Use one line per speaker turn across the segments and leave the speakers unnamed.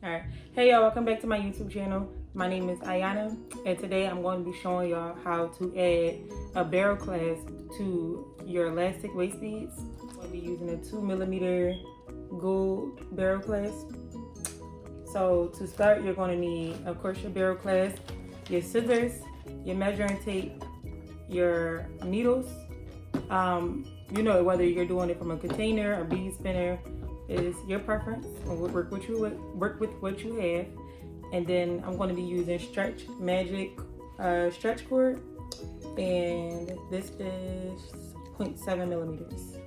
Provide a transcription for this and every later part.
Alright, hey y'all, welcome back to my YouTube channel. My name is Ayana, and today I'm going to be showing y'all how to add a barrel clasp to your elastic waist beads. I'm going to be using a 2mm gold barrel clasp. So to start, you're going to need, of course, your barrel clasp, your scissors, your measuring tape, your needles. You know, whether you're doing it from a container or bead spinner is your preference. Work with what you have. And then I'm going to be using Stretch Magic stretch cord, and this is 0.7mm.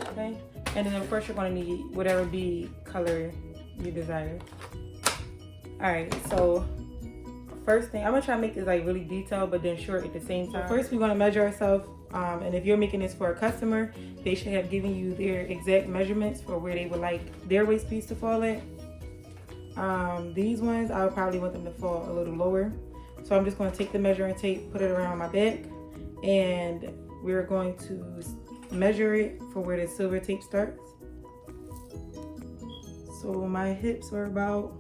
Okay, and then of course you're going to need whatever bead color you desire. All right, so first thing, I'm gonna try to make this like really detailed but then short at the same time. First, we're gonna measure ourselves, and if you're making this for a customer, they should have given you their exact measurements for where they would like their waist piece to fall at. These ones, I would probably want them to fall a little lower. So I'm just gonna take the measuring tape, put it around my back, and we're going to measure it for where the silver tape starts. So my hips are about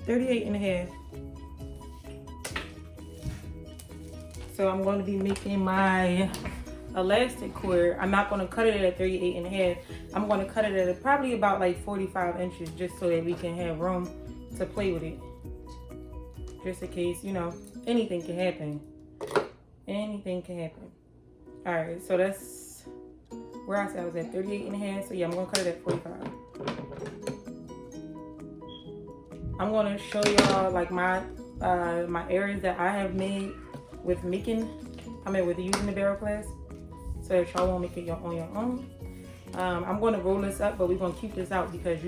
38.5. So I'm going to be making my elastic cord. I'm not going to cut it at 38.5. I'm going to cut it at probably about like 45 inches, just so that we can have room to play with it. Just in case, you know, anything can happen. Anything can happen. All right, so that's where I said I was at 38.5. So yeah, I'm going to cut it at 45. I'm going to show y'all like my areas that I have made with with using the barrel clasp, so that y'all won't make it on your own. I'm going to roll this up, but we're going to keep this out because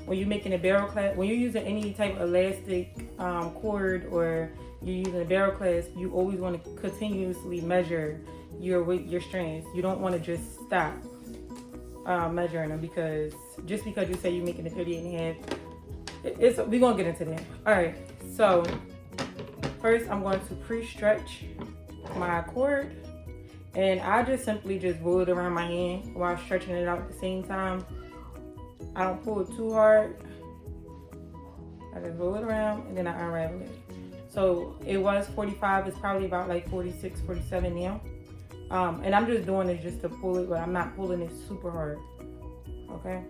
when you're making a barrel clasp, when you're using any type of elastic cord, or you're using a barrel clasp, you always want to continuously measure your strands. You don't want to just stop measuring them, because just because you say you're making a 38.5, we're gonna get into that. All right, so first I'm going to pre-stretch my cord, and I just simply roll it around my hand while stretching it out at the same time. I don't pull it too hard. I just roll it around and then I unravel it. So it was 45, it's probably about like 46, 47 now. And I'm just doing this just to pull it, but I'm not pulling it super hard, okay?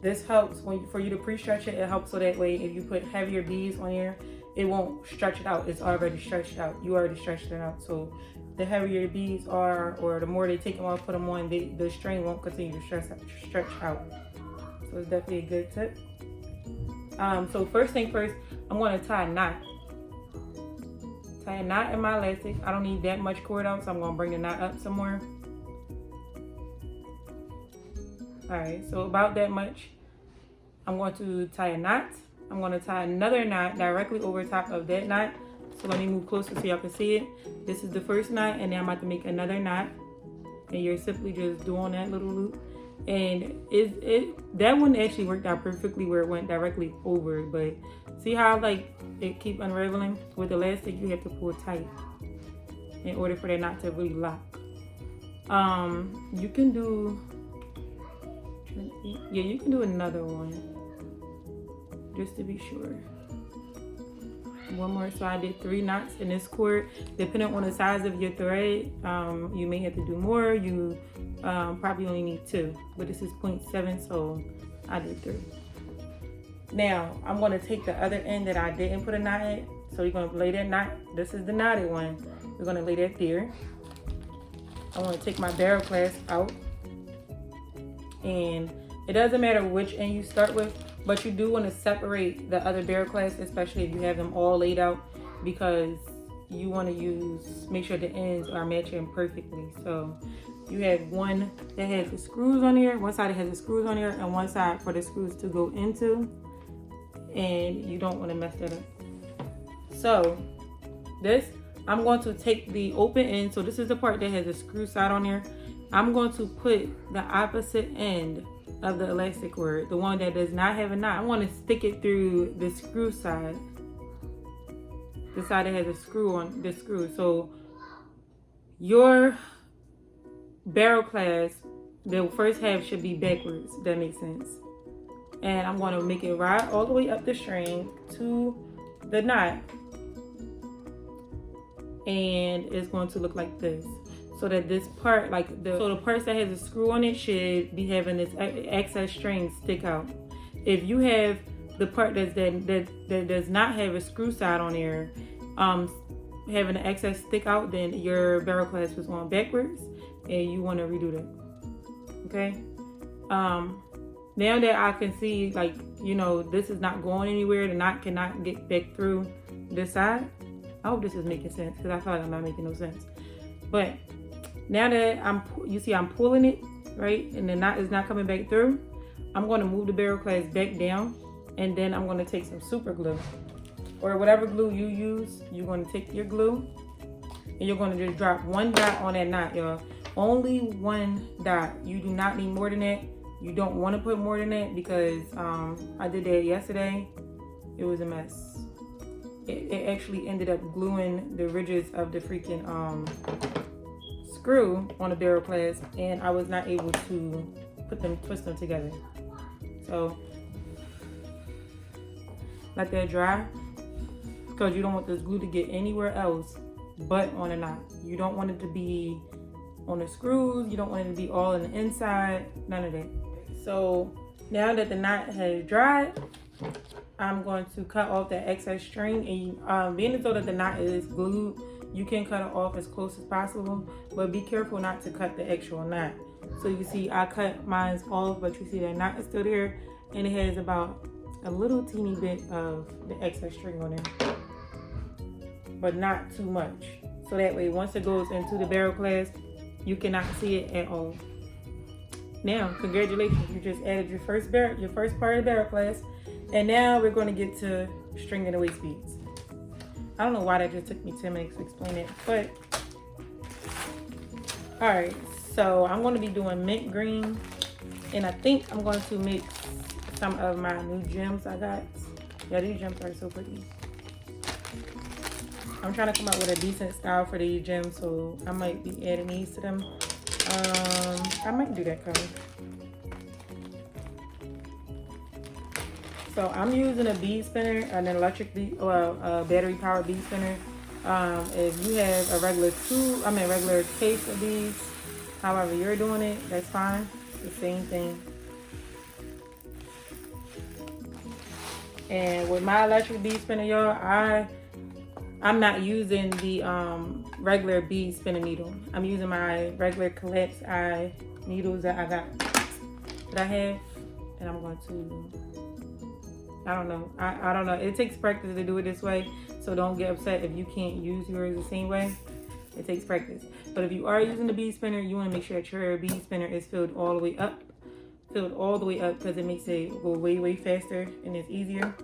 This helps for you to pre-stretch it. It helps so that way if you put heavier beads on here, it won't stretch it out. It's already stretched out. You already stretched it out. So the heavier the beads are, or the more they take them off, put them on, the string won't continue to stretch out. So it's definitely a good tip. So first thing first, I'm going to tie a knot. Tie a knot in my elastic. I don't need that much cord out, so I'm going to bring the knot up some more. All right, so about that much. I'm going to tie a knot. I'm going to tie another knot directly over top of that knot. So let me move closer so y'all can see it. This is the first knot, and then I'm about to make another knot. And you're simply just doing that little loop. And that one actually worked out perfectly where it went directly over. But see how like it keep unraveling? With elastic, you have to pull tight in order for that knot to really lock. You can do another one, just to be sure. One more. So I did 3 knots in this cord. Depending on the size of your thread, you may have to do more. You probably only need 2, but this is 0.7, so I did 3. Now I'm going to take the other end that I didn't put a knot at. So you're going to lay that knot. This is the knotted one. We're going to lay that there. I want to take my barrel clasp out, and it doesn't matter which end you start with, but you do want to separate the other barrel clasps, especially if you have them all laid out, because you want to make sure the ends are matching perfectly. So you have one that has the screws on here, one side that has the screws on here, and one side for the screws to go into, and you don't want to mess that up. So I'm going to take the open end. So this is the part that has a screw side on here. I'm going to put the opposite end of the elastic cord, the one that does not have a knot. I want to stick it through the screw side, the side that has a screw on the screw. So your barrel clasp the first half should be backwards, if that makes sense. And I'm going to make it right all the way up the string to the knot. And it's going to look like this. So that this part, like the parts that has a screw on it should be having this excess string stick out. If you have the part that does not have a screw side on there, having the excess stick out, then your barrel clasp is on backwards and you want to redo that. Okay. Now that I can see, like, you know, this is not going anywhere, the knot cannot get back through this side. I hope this is making sense, because I feel like I'm not making no sense. But now that you see I'm pulling it, right, and the knot is not coming back through, I'm going to move the barrel clasp back down, and then I'm going to take some super glue, or whatever glue you use. You're going to take your glue, and you're going to just drop one dot on that knot, y'all. Only one dot. You do not need more than that. You don't want to put more than that, because I did that yesterday. It was a mess. It actually ended up gluing the ridges of the freaking screw on the barrel clasp, and I was not able to twist them together. So let that dry, because you don't want this glue to get anywhere else but on a knot. You don't want it to be on the screws. You don't want it to be all in the inside. None of that. So now that the knot has dried, I'm going to cut off that excess string. And being as though that the knot is glued, you can cut it off as close as possible, but be careful not to cut the actual knot. So you see I cut mine off, but you see that knot is still there, and it has about a little teeny bit of the excess string on it, but not too much. So that way, once it goes into the barrel clasp, you cannot see it at all. Now, congratulations, you just added your first part of the barrel clasp, and now we're going to get to stringing the waist beads. I don't know why that just took me 10 minutes to explain it, but all right. So I'm going to be doing mint green, and I think I'm going to mix some of my new gems I got. Yeah, these gems are so pretty. I'm trying to come up with a decent style for these gems, so I might be adding these to them. I might do that color. So I'm using a bead spinner, an electric bead, or a battery powered bead spinner. If you have a regular case of these, however you're doing it, that's fine. It's the same thing. And with my electric bead spinner, y'all, I'm not using the regular bead spinner needle. I'm using my regular collapse eye needles that I have, and I'm going to, I don't know. It takes practice to do it this way, so don't get upset if you can't use yours the same way. It takes practice. But if you are using the bead spinner, you want to make sure that your bead spinner is filled all the way up. Because it makes it go way, way faster and it's easier.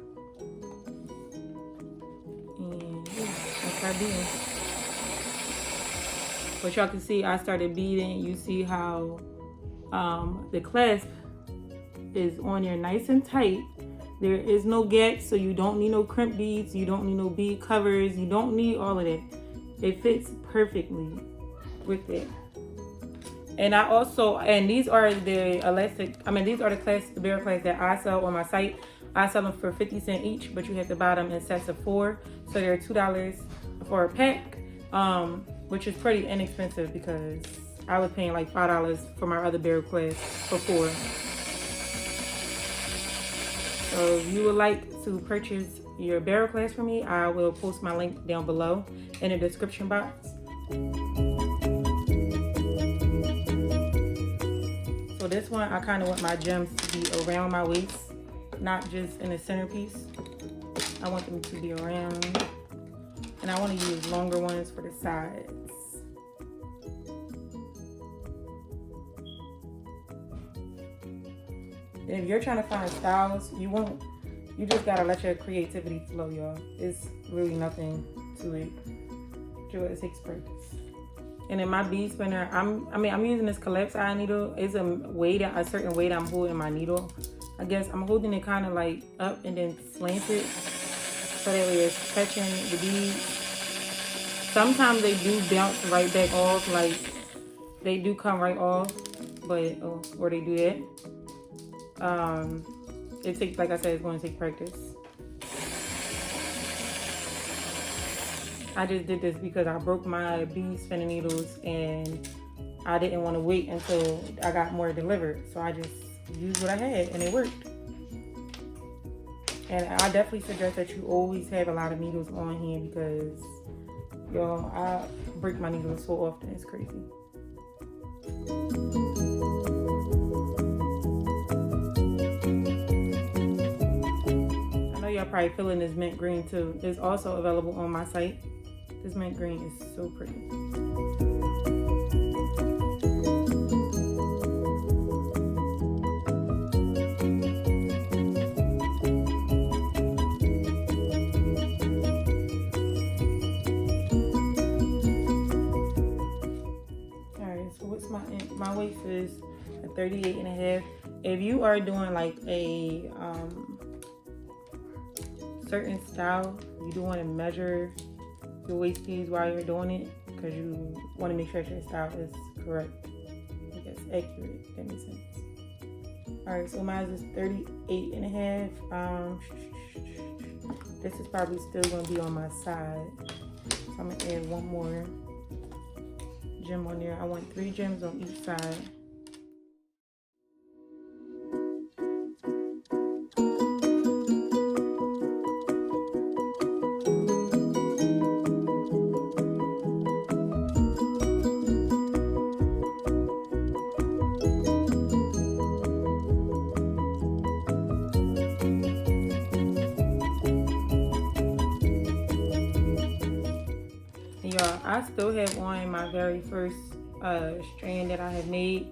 And yeah, I start beading. But y'all can see I started beading. You see how the clasp is on there nice and tight. There is no gaps, so you don't need no crimp beads. You don't need no bead covers. You don't need all of that. It fits perfectly with it. And these are the the barrel clasps that I sell on my site. I sell them for 50 cents each, but you have to buy them in sets of 4. So they're $2 for a pack, which is pretty inexpensive because I was paying like $5 for my other barrel clasp for 4. So if you would like to purchase your barrel clasp from me, I will post my link down below in the description box. So this one, I kind of want my gems to be around my waist, not just in the centerpiece. I want them to be around, and I want to use longer ones for the sides. And if you're trying to find styles, you just gotta let your creativity flow, y'all. It's really nothing to it. It takes practice. And in my bead spinner, I'm using this collapse eye needle. It's a certain weight I'm holding my needle. I guess I'm holding it kind of like up and then slanted, so that way it's catching the beads. Sometimes they do bounce right back off, like they do come right off. but or they do that. It takes, like I said, it's going to take practice. I just did this because I broke my bead spinning needles and I didn't want to wait until I got more delivered. So I just used what I had and it worked. And I definitely suggest that you always have a lot of needles on hand because, y'all, I break my needles so often, it's crazy. I know y'all probably feeling this mint green too. It's also available on my site. This mint green is so pretty. My waist is a 38.5. If you are doing like a certain style, you do want to measure your waist beads while you're doing it because you want to make sure that your style is correct. I guess accurate, if that makes sense. Alright, so mine is 38.5. This is probably still going to be on my side. So I'm going to add one more gem on there. I want 3 gems on each side. Y'all, I still have on my very first strand that I have made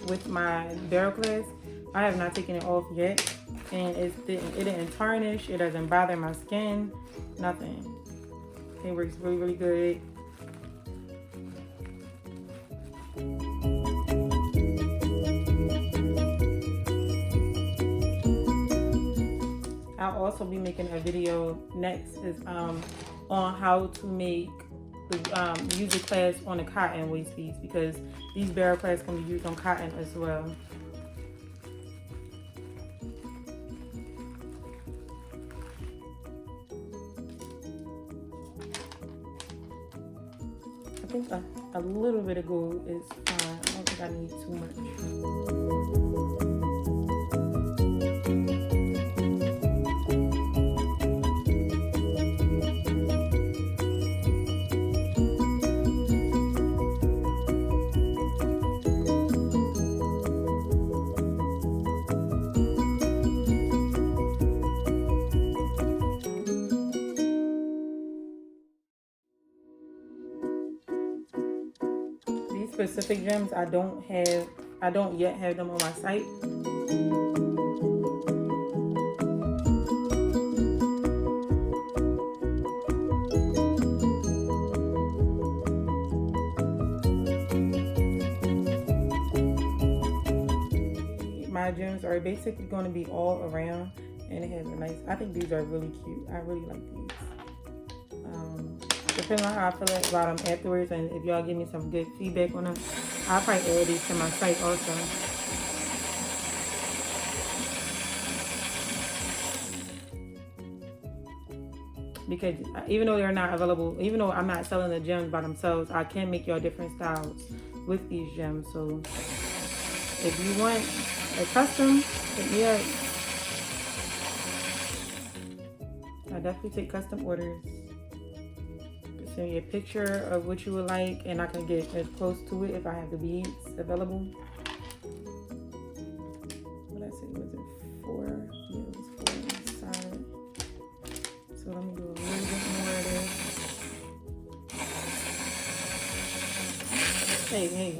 with my barrel clasp. I have not taken it off yet, and it didn't tarnish. It doesn't bother my skin, nothing. It works really, really good. I'll also be making a video next is on how to make use the clasp on the cotton waist beads because these barrel clasps can be used on cotton as well. I think a little bit of gold is fine. I don't think I need too much. Specific gems I don't yet have them on my site. My gems are basically going to be all around, and it has a nice, I think these are really cute. I really like these. Depending on how I feel about them afterwards, and if y'all give me some good feedback on them, I'll probably add these to my site also. Because even though they're not available, even though I'm not selling the gems by themselves, I can make y'all different styles with these gems. So if you want a custom, hit me up. I definitely take custom orders. Send me a picture of what you would like, and I can get as close to it if I have the beads available. What I say, was it 4? Yeah, it was 4 on the side. So let me do a little bit more of this. Hey.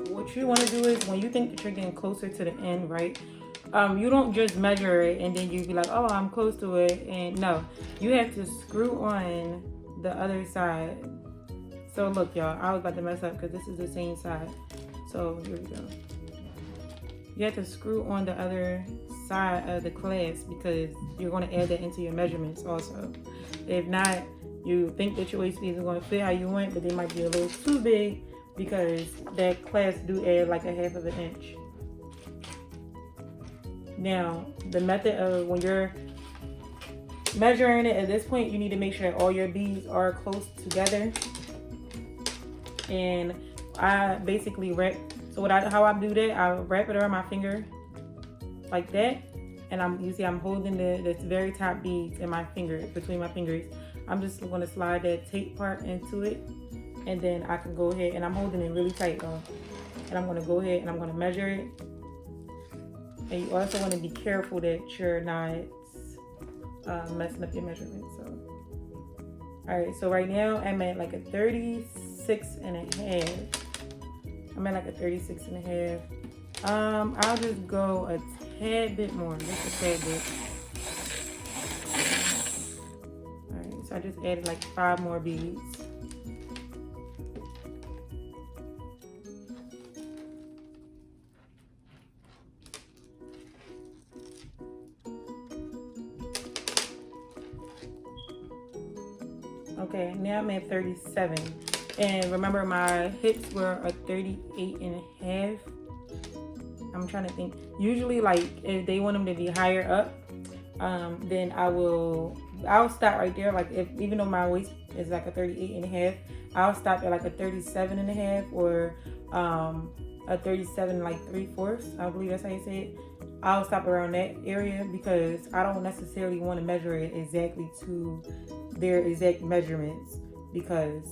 What you want to do is when you think that you're getting closer to the end, right? You don't just measure it and then you be like, oh, I'm close to it. And no, you have to screw on the other side. So look, y'all, I was about to mess up because this is the same side. So here we go. You have to screw on the other side of the clasp because you're going to add that into your measurements also. If not, you think that your waist beads are going to fit how you want, but they might be a little too big because that clasp do add like a half of an inch. Now, the method of when you're measuring it at this point, you need to make sure all your beads are close together. And I basically wrap, so how I do that, I wrap it around my finger like that. And you see I'm holding this very top beads in my finger, between my fingers. I'm just gonna slide that tape part into it. And then I can go ahead, and I'm holding it really tight though. And I'm gonna go ahead and I'm gonna measure it. And you also want to be careful that you're not messing up your measurements. So, all right, so right now I'm at like a 36 and a half. I'm at like a 36 and a half. I'll just go a tad bit more, just a tad bit. All right, so I just added like 5 more beads. Okay, now I'm at 37. And remember my hips were a 38 and a half. I'm trying to think. Usually like if they want them to be higher up, then I'll stop right there. Like even though my waist is like a 38 and a half, I'll stop at like a 37 and a half or a 37 like 3/4. I believe that's how you say it. I'll stop around that area because I don't necessarily want to measure it exactly to their exact measurements because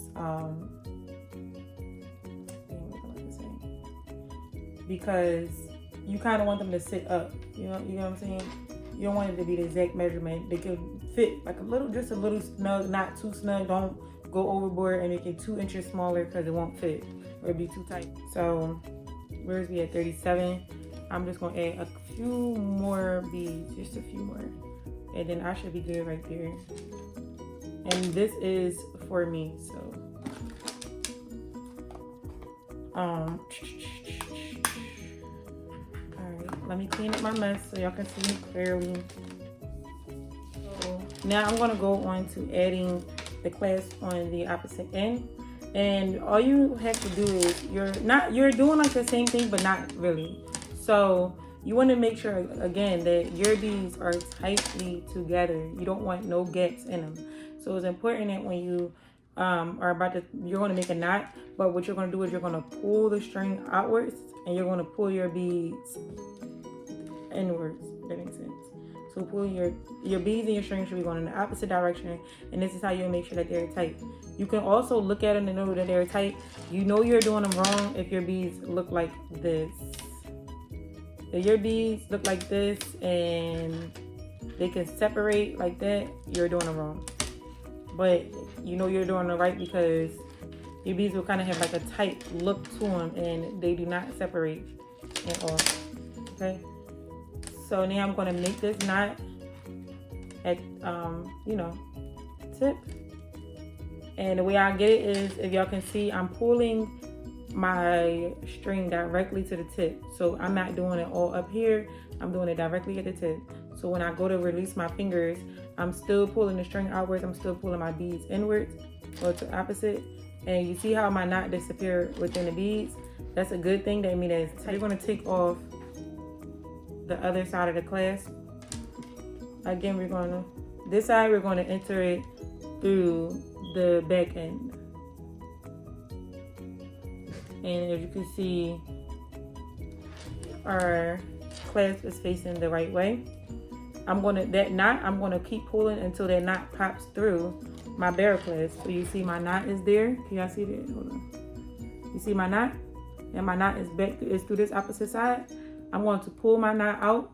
you kind of want them to sit up. You know what I'm saying? You don't want it to be the exact measurement. They can fit like just a little snug, not too snug. Don't go overboard and make it 2 inches smaller because it won't fit or be too tight. So where's we at 37? I'm just gonna add a few more beads, just a few more, and then I should be good right there. And this is for me, so all right, let me clean up my mess so y'all can see me clearly. So now I'm gonna go on to adding the clasp on the opposite end. And all you have to do is you're doing like the same thing but not really. So you want to make sure again that your beads are tightly together. You don't want no gaps in them. So it's important that when you you're going to make a knot, but what you're going to do is you're going to pull the string outwards and you're going to pull your beads inwards. That makes sense. So pull your beads and your string should be going in the opposite direction, and this is how you'll make sure that they're tight. You can also look at them and know that they're tight. You know you're doing them wrong if your beads look like this. If your beads look like this and they can separate like that, you're doing them wrong. But you know you're doing it right because your beads will kind of have like a tight look to them and they do not separate at all. Okay? So now I'm going to make this knot at, tip. And the way I get it is, if y'all can see, I'm pulling my string directly to the tip. So I'm not doing it all up here. I'm doing it directly at the tip. So when I go to release my fingers, I'm still pulling the string outwards. I'm still pulling my beads inwards or to opposite. And you see how my knot disappeared within the beads? That's a good thing. That means that so you're going to take off the other side of the clasp. Again, this side we're going to enter it through the back end. And as you can see, our clasp is facing the right way. I'm gonna keep pulling until that knot pops through my barrel clasp. So you see my knot is there. Can y'all see that? Hold on. You see my knot? And my knot is through this opposite side. I'm going to pull my knot out.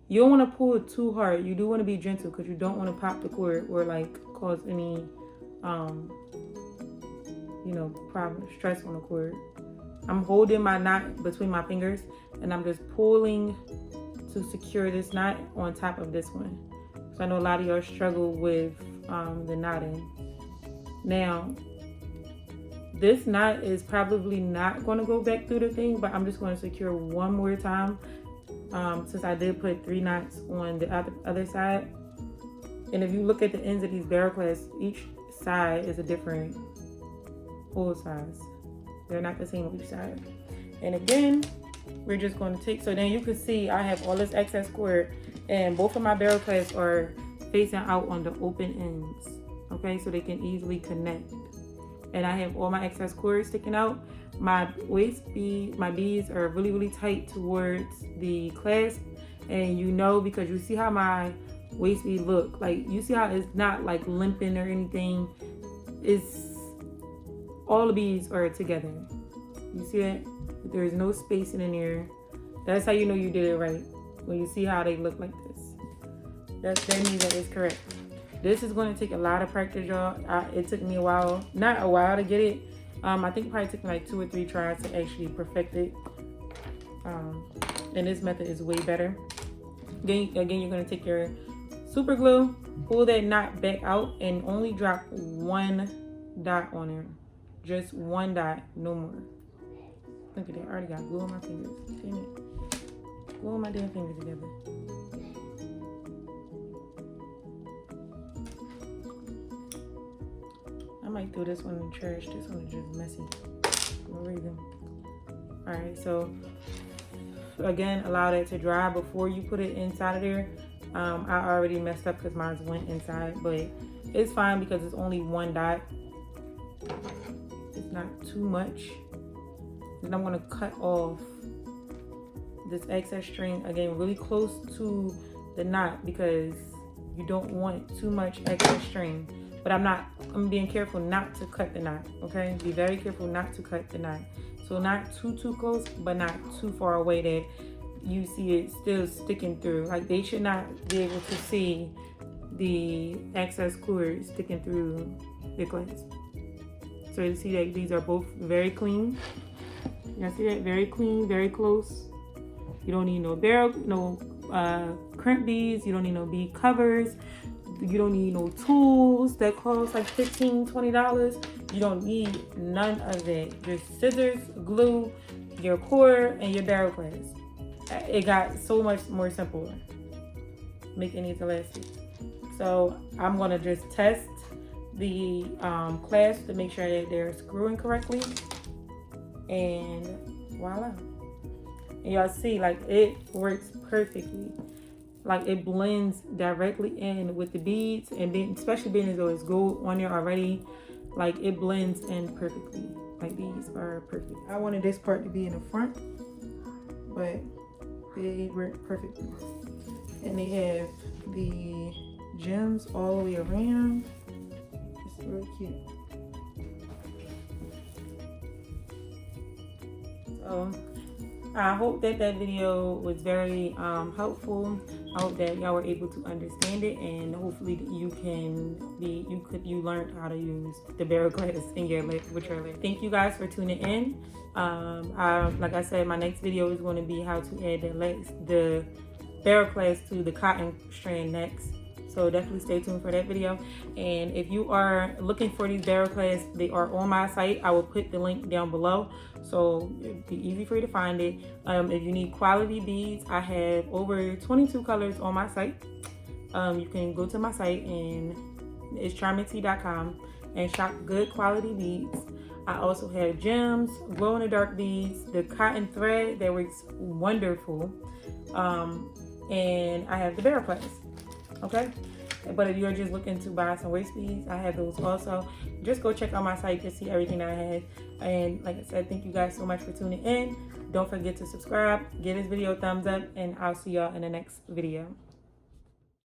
You don't want to pull it too hard. You do want to be gentle because you don't want to pop the cord or like cause any problem, stress on the cord. I'm holding my knot between my fingers and I'm just pulling to secure this knot on top of this one. So I know a lot of y'all struggle with the knotting. Now, this knot is probably not going to go back through the thing, but I'm just going to secure one more time since I did put 3 knots on the other side. And if you look at the ends of these barrel clasps, each side is a different hole size. They're not the same on each side. And again, we're just going to take, so then you can see I have all this excess cord, and both of my barrel clasps are facing out on the open ends, okay, so they can easily connect. And I have all my excess cord sticking out. My waist bead, my beads are really tight towards the clasp, and you know, because you see how my waist bead look, like you see how it's not like limping or anything. It's all the beads are together. You see that? There's no spacing in there. That's how you know you did it right, when you see how they look like this. That means that it's correct. This is going to take a lot of practice, y'all. It took me a while, not a while to get it. I think it probably took me like 2 or 3 tries to actually perfect it. And this method is way better. Again, you're going to take your super glue, pull that knot back out, and only drop 1 dot on there. Just 1 dot, no more. Look at that, I already got glue on my fingers. Damn it. Glue on my damn fingers together. I might throw this one in the trash. This one is just messy for no reason. Alright, so again, allow that to dry before you put it inside of there. I already messed up because mine went inside, but it's fine because it's only 1 dot. It's not too much. And I'm gonna cut off this excess string again really close to the knot because you don't want too much excess string. But I'm being careful not to cut the knot, okay? Be very careful not to cut the knot. So not too close, but not too far away that you see it still sticking through. Like they should not be able to see the excess cord sticking through the clasp. So you see that these are both very clean. You see that? Very clean, very close. You don't need no crimp beads. You don't need no bead covers. You don't need no tools that cost like $15, $20. You don't need none of that. Just scissors, glue, your cord, and your barrel clasp. It got so much more simpler. Making these elastic. So I'm gonna just test the clasp to make sure that they're screwing correctly. And voila. And y'all see, like, it works perfectly. Like, it blends directly in with the beads, and especially being as though it's gold on there already, like it blends in perfectly. Like, these are perfect. I wanted this part to be in the front, but they work perfectly. And they have the gems all the way around. It's really cute. So I hope that video was very helpful. I hope that y'all were able to understand it, and hopefully you learned how to use the barrel clasp in your lip with your lip. Thank you guys for tuning in. Like I said, my next video is going to be how to add the barrel clasp to the cotton strand next. So definitely stay tuned for that video. And if you are looking for these barrel clasps, they are on my site. I will put the link down below, so it'll be easy for you to find it. If you need quality beads, I have over 22 colors on my site. You can go to my site, and it's charmingtea.com, and shop good quality beads. I also have gems, glow-in-the-dark beads, the cotton thread that works wonderful, and I have the barrel clasp. Okay, but if you're just looking to buy some waist beads, I have those also. Just go check out my site to see everything that I have. And like I said, thank you guys so much for tuning in. Don't forget to subscribe, give this video a thumbs up, and I'll see y'all in the next video.